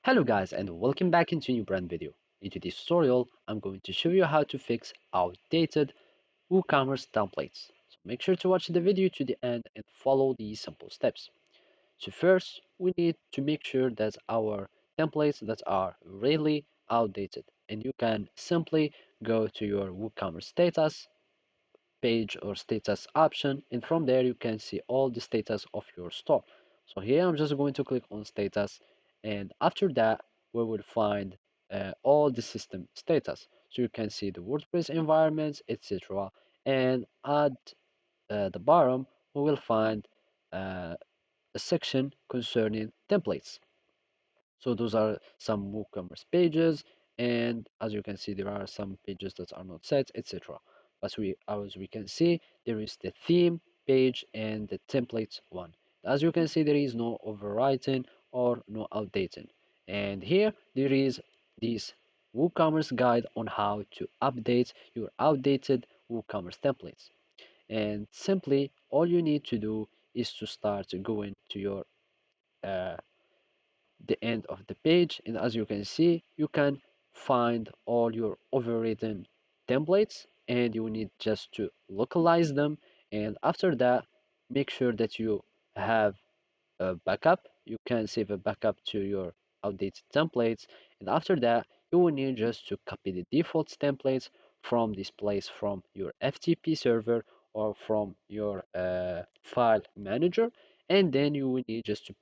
Hello guys and welcome back into a new brand video. In today's tutorial, I'm going to show you how to fix outdated WooCommerce templates. So make sure to watch the video to the end and follow these simple steps. So first, we need to make sure that our templates that are really outdated and you can simply go to your WooCommerce status page or status option, and from there you can see all the status of your store. So here I'm just going to click on status, and after that we will find all the system status, so you can see the WordPress environments, etc. And at the bottom we will find a section concerning templates. So those are some WooCommerce pages, and as you can see, there are some pages that are not set, etc. But as we can see, there is the theme page and the templates one. As you can see, there is no overwriting or no outdating. And here there is this WooCommerce guide on how to update your outdated WooCommerce templates. And simply all you need to do is to start going to your uh, the end of the page, and as you can see you can find all your overwritten templates, and you need just to localize them. And after that, make sure that you have a backup. You can save a backup to your outdated templates, and after that you will need just to copy the default templates from this place, from your FTP server or from your file manager, and then you will need just to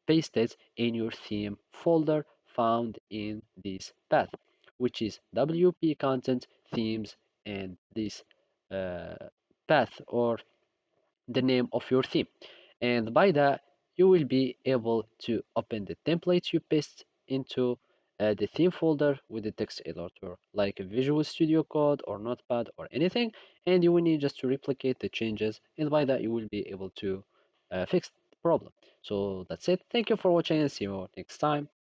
paste it in your theme folder found in this path, which is WP content themes, and this uh, path or the name of your theme. And by that, you will be able to open the templates you paste into the theme folder with the text editor, like a Visual Studio Code or Notepad or anything, and you will need just to replicate the changes, and by that you will be able to fix the problem. So that's it. Thank you for watching and see you next time.